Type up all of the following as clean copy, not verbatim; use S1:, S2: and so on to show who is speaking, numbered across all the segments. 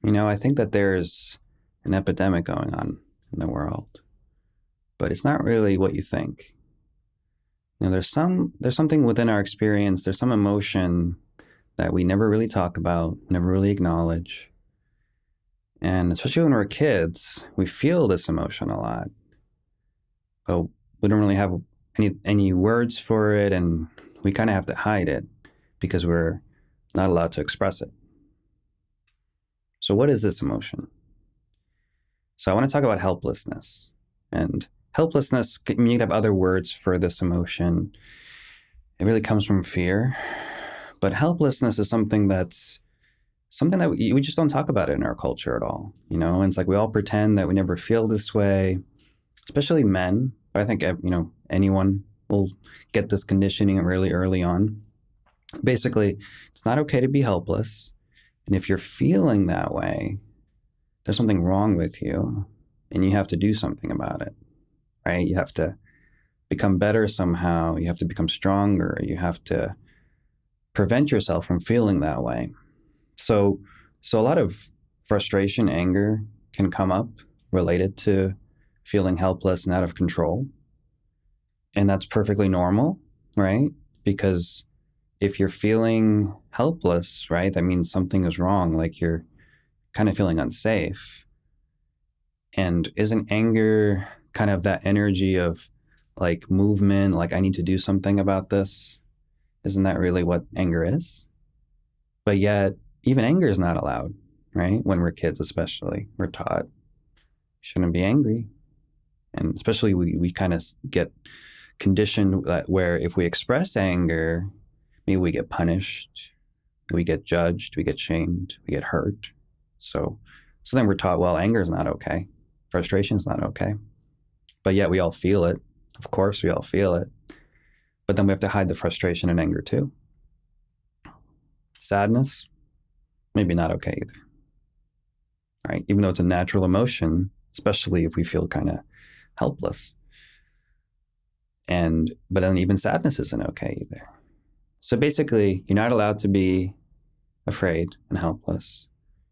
S1: I think that there's an epidemic going on in the world, but it's not really what you think. There's something within our experience, there's some emotion that we never really talk about, never really acknowledge. And especially when we're kids, we feel this emotion a lot, but we don't really have any words for it, and we kind of have to hide it because we're not allowed to express it. So what is this emotion? So I want to talk about helplessness. And helplessness, you can have other words for this emotion. It really comes from fear. But helplessness is something that we just don't talk about it in our culture at all. And it's like we all pretend that we never feel this way, especially men. But I think, anyone will get this conditioning really early on. Basically, it's not okay to be helpless. And if you're feeling that way, there's something wrong with you and you have to do something about it, right? You have to become better somehow. You have to become stronger. You have to prevent yourself from feeling that way. So a lot of frustration, anger can come up related to feeling helpless and out of control. And that's perfectly normal, right? Because if you're feeling helpless, right, that means something is wrong, like you're kind of feeling unsafe. And isn't anger kind of that energy of like movement, like I need to do something about this? Isn't that really what anger is? But yet, even anger is not allowed, right? When we're kids, especially, we're taught shouldn't be angry. And especially we kind of get conditioned where if we express anger, maybe we get punished, we get judged, we get shamed, we get hurt. So then we're taught, well, anger is not okay. Frustration is not okay. But yet we all feel it. Of course, we all feel it. But then we have to hide the frustration and anger too. Sadness, maybe not okay either. Right? Even though it's a natural emotion, especially if we feel kind of helpless. But then even sadness isn't okay either. So basically, you're not allowed to be afraid and helpless.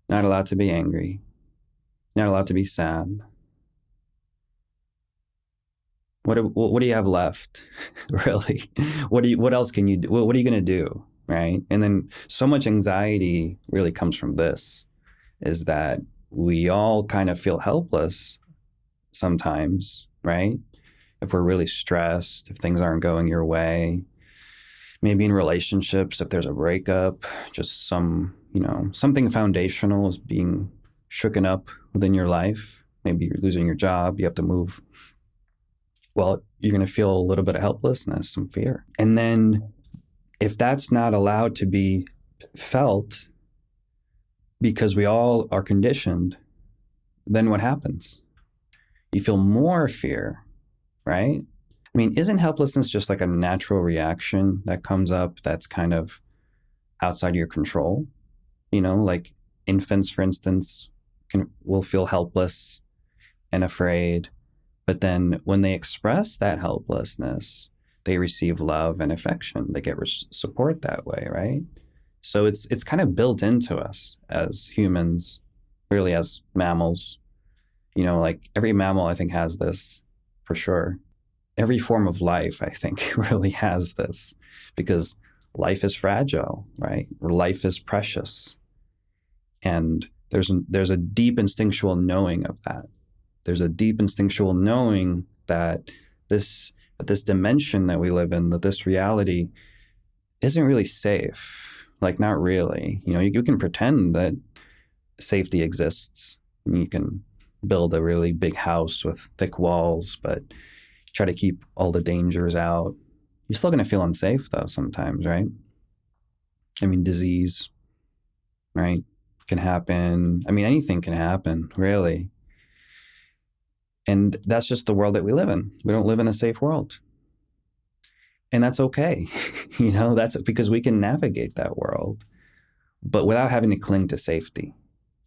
S1: Not allowed to be angry. Not allowed to be sad. What do you have left, really? What else can you do? What are you going to do, right? And then so much anxiety really comes from this, is that we all kind of feel helpless sometimes, right? If we're really stressed, if things aren't going your way, maybe in relationships, if there's a breakup, just something foundational is being shooken up within your life. Maybe you're losing your job, you have to move. Well, you're going to feel a little bit of helplessness, some fear. And then if that's not allowed to be felt because we all are conditioned, then what happens? You feel more fear, right? I mean, isn't helplessness just like a natural reaction that comes up that's kind of outside your control? Like infants, for instance, will feel helpless and afraid. But then when they express that helplessness, they receive love and affection. They get support that way, right? So it's kind of built into us as humans, really as mammals. Like every mammal, I think, has this for sure. Every form of life, I think, really has this because life is fragile, right? Life is precious. And there's a deep instinctual knowing of that. There's a deep instinctual knowing that this dimension that we live in, that this reality isn't really safe. Like, not really. You can pretend that safety exists. You can build a really big house with thick walls, but try to keep all the dangers out. You're still going to feel unsafe, though, sometimes, right? I mean, disease, right, can happen. I mean, anything can happen, really. And that's just the world that we live in. We don't live in a safe world. And that's okay. That's because we can navigate that world, but without having to cling to safety.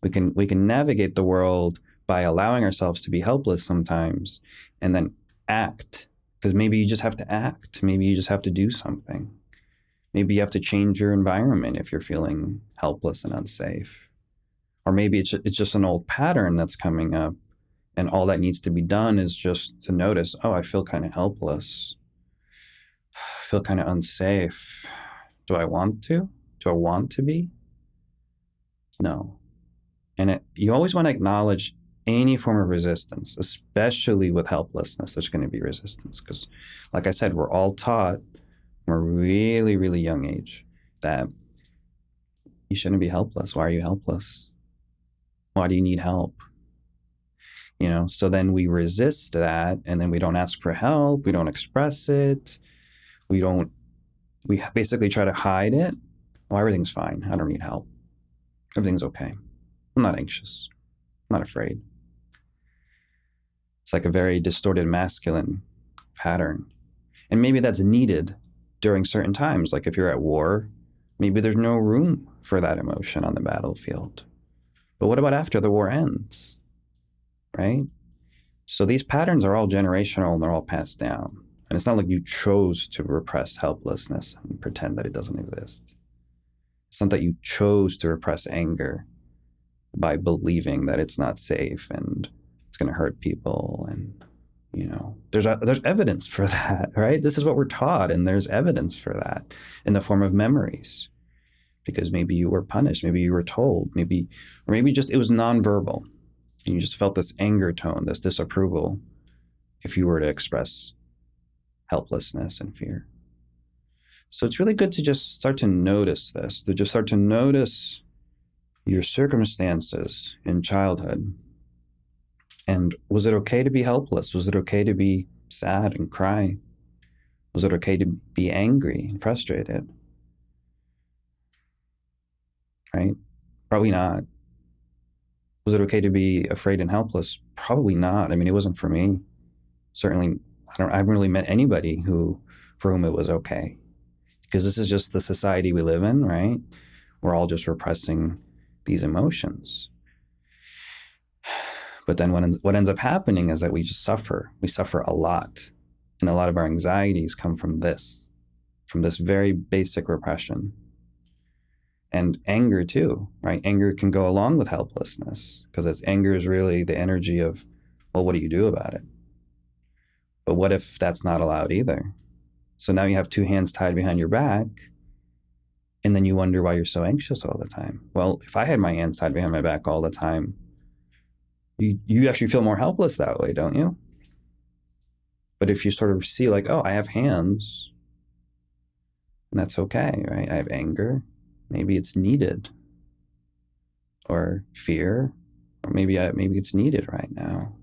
S1: We can navigate the world by allowing ourselves to be helpless sometimes and then act, because maybe you just have to act. Maybe you just have to do something. Maybe you have to change your environment if you're feeling helpless and unsafe. Or maybe it's just an old pattern that's coming up. And all that needs to be done is just to notice, oh, I feel kind of helpless. I feel kind of unsafe. Do I want to? Do I want to be? No. And you always want to acknowledge any form of resistance, especially with helplessness. There's going to be resistance because, like I said, we're all taught from a really, really young age that you shouldn't be helpless. Why are you helpless? Why do you need help? So then we resist that, and then we don't ask for help. We don't express it. We basically try to hide it. Well, everything's fine. I don't need help. Everything's okay. I'm not anxious. I'm not afraid. It's like a very distorted masculine pattern. And maybe that's needed during certain times. Like if you're at war, maybe there's no room for that emotion on the battlefield. But what about after the war ends? Right? So these patterns are all generational and they're all passed down. And it's not like you chose to repress helplessness and pretend that it doesn't exist. It's not that you chose to repress anger by believing that it's not safe and it's going to hurt people. And, there's evidence for that, right? This is what we're taught. And there's evidence for that in the form of memories. Because maybe you were punished, maybe you were told, or maybe just it was nonverbal. And you just felt this anger tone, this disapproval, if you were to express helplessness and fear. So it's really good to just start to notice this, to just start to notice your circumstances in childhood. And was it okay to be helpless? Was it okay to be sad and cry? Was it okay to be angry and frustrated? Right? Probably not. Was it okay to be afraid and helpless? Probably not. I mean, it wasn't for me. Certainly, I haven't really met anybody for whom it was okay. Because this is just the society we live in, right? We're all just repressing these emotions. But then what ends up happening is that we just suffer. We suffer a lot. And a lot of our anxieties come from this very basic repression. And anger too, right? Anger can go along with helplessness because anger is really the energy of, well, what do you do about it? But what if that's not allowed either? So now you have two hands tied behind your back, and then you wonder why you're so anxious all the time. Well, if I had my hands tied behind my back all the time, you actually feel more helpless that way, don't you? But if you sort of see like, oh, I have hands, and that's okay, right? I have anger. Maybe it's needed. Or fear. Or maybe it's needed right now.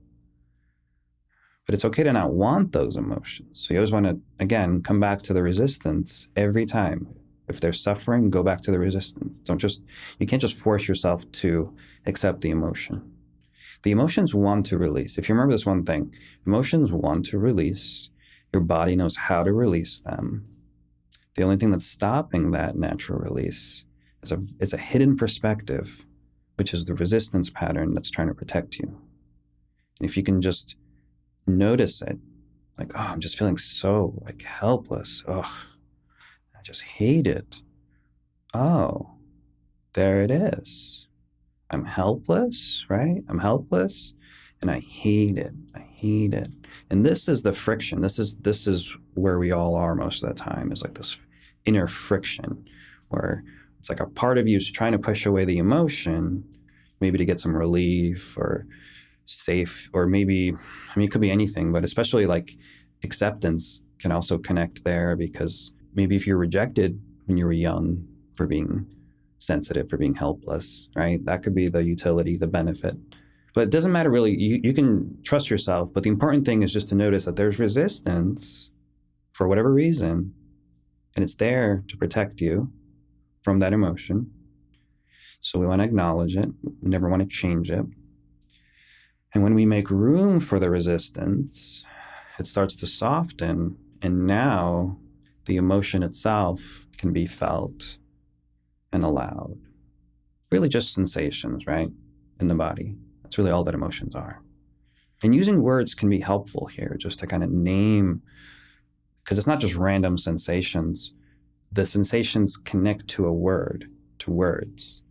S1: But it's okay to not want those emotions. So you always want to, again, come back to the resistance every time. If there's suffering, go back to the resistance. You can't just force yourself to accept the emotion. The emotions want to release. If you remember this one thing, emotions want to release. Your body knows how to release them. The only thing that's stopping that natural release is a hidden perspective, which is the resistance pattern that's trying to protect you. And if you can just notice it, like, oh, I'm just feeling so like helpless. Oh, I just hate it. Oh, there it is. I'm helpless, right? I'm helpless and I hate it. I hate it. And this is the friction. This is where we all are most of the time, is like this inner friction where it's like a part of you is trying to push away the emotion, maybe to get some relief or safe, or maybe, it could be anything, but especially like acceptance can also connect there, because maybe if you're rejected when you were young for being sensitive, for being helpless, right? That could be the utility, the benefit. But it doesn't matter really. You can trust yourself, but the important thing is just to notice that there's resistance for whatever reason, and it's there to protect you from that emotion. So we want to acknowledge it. We never want to change it. And when we make room for the resistance, it starts to soften, and now the emotion itself can be felt and allowed. Really just sensations, right? In the body. That's really all that emotions are. And using words can be helpful here, just to kind of name, because it's not just random sensations. The sensations connect to a word, to words.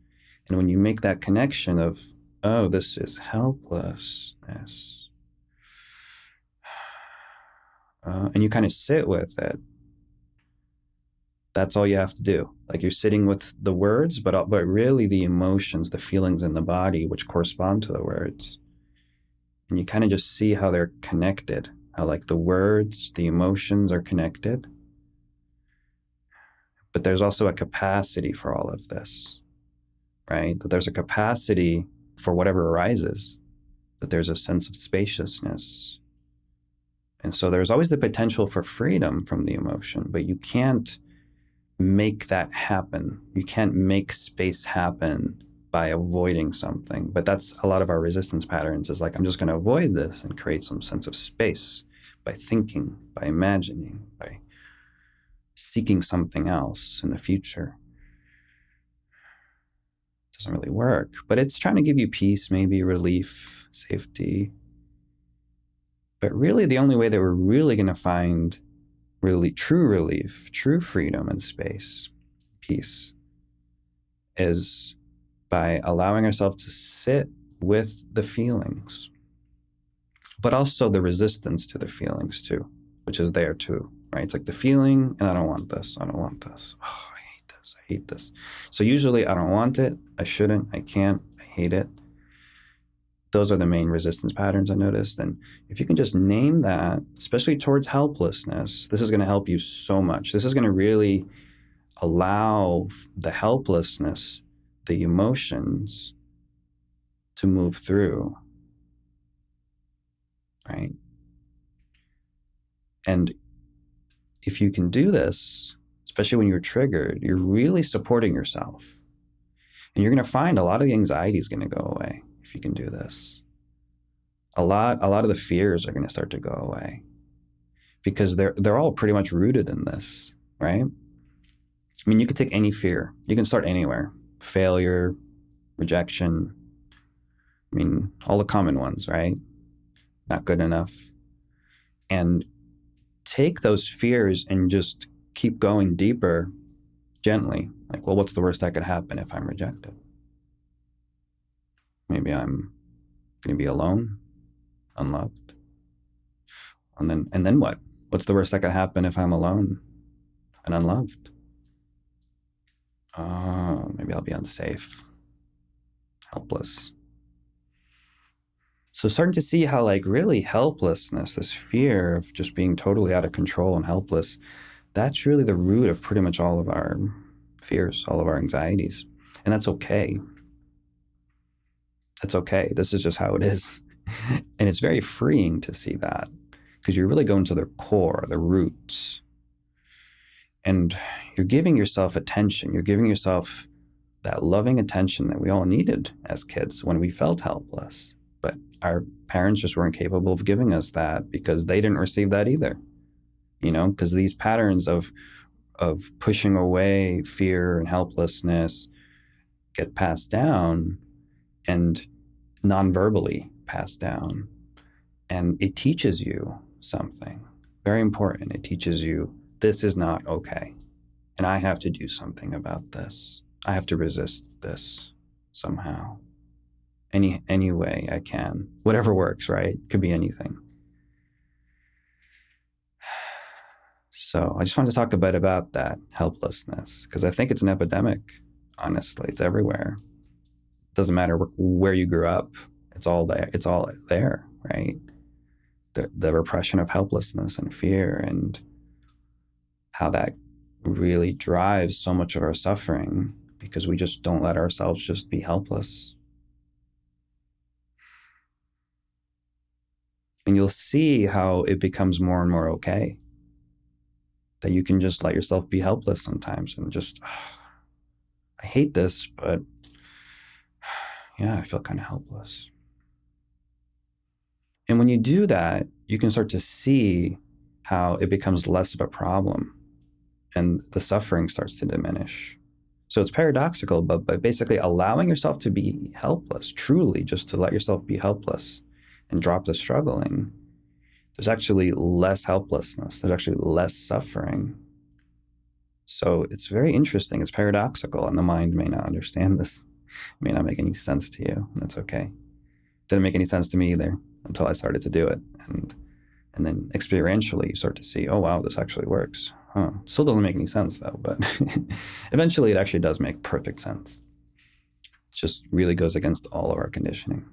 S1: And when you make that connection of, oh, this is helplessness, and you kind of sit with it, that's all you have to do. Like, you're sitting with the words, but really the emotions, the feelings in the body, which correspond to the words. And you kind of just see how they're connected, how like the words, the emotions are connected. But there's also a capacity for all of this, right? That there's a capacity for whatever arises, that there's a sense of spaciousness. And so there's always the potential for freedom from the emotion, but you can't make that happen. You can't make space happen by avoiding something. But that's a lot of our resistance patterns, is like, I'm just going to avoid this and create some sense of space by thinking, by imagining, by seeking something else in the future. It doesn't really work, but it's trying to give you peace, maybe relief, safety. But really, the only way that we're really going to find really true relief, true freedom and space, peace, is by allowing ourselves to sit with the feelings, but also the resistance to the feelings too, which is there too, right? It's like the feeling, and I don't want this, I don't want this. Oh, I hate this, I hate this. So usually I don't want it, I shouldn't, I can't, I hate it. Those are the main resistance patterns I noticed. And if you can just name that, especially towards helplessness, this is going to help you so much. This is going to really allow the helplessness, the emotions, to move through, right? And if you can do this, especially when you're triggered, you're really supporting yourself. And you're going to find a lot of the anxiety is going to go away if you can do this. A lot of the fears are going to start to go away, because they're all pretty much rooted in this, right? I mean, you could take any fear. You can start anywhere. Failure, rejection. I mean, all the common ones, right? Not good enough. And take those fears and just keep going deeper, gently. Like, well, what's the worst that could happen if I'm rejected? Maybe I'm going to be alone, unloved. And then what? What's the worst that could happen if I'm alone and unloved? Maybe I'll be unsafe, helpless. So starting to see how, like, really helplessness, this fear of just being totally out of control and helpless, that's really the root of pretty much all of our fears, all of our anxieties. And that's okay. That's okay. This is just how it is. And it's very freeing to see that, because you're really going to the core, the roots. And you're giving yourself attention. You're giving yourself that loving attention that we all needed as kids when we felt helpless. But our parents just weren't capable of giving us that, because they didn't receive that either. You know, because these patterns of pushing away fear and helplessness get passed down, and non-verbally passed down. And it teaches you something very important. It teaches you, this is not okay. And I have to do something about this. I have to resist this somehow. Any way I can. Whatever works, right? Could be anything. So I just wanted to talk a bit about that helplessness, because I think it's an epidemic, honestly. It's everywhere. It doesn't matter where you grew up. It's all there. It's all there, right? The repression of helplessness and fear, and how that really drives so much of our suffering, because we just don't let ourselves just be helpless. And you'll see how it becomes more and more okay, that you can just let yourself be helpless sometimes, and just, I hate this, but yeah, I feel kind of helpless. And when you do that, you can start to see how it becomes less of a problem, and the suffering starts to diminish. So it's paradoxical, but basically allowing yourself to be helpless, truly just to let yourself be helpless and drop the struggling, there's actually less helplessness. There's actually less suffering. So it's very interesting. It's paradoxical, and the mind may not understand this. may not make any sense to you, and that's okay. Didn't make any sense to me either until I started to do it. And then experientially, you start to see, oh, wow, this actually works. Huh. Still doesn't make any sense, though, but eventually it actually does make perfect sense. It just really goes against all of our conditioning.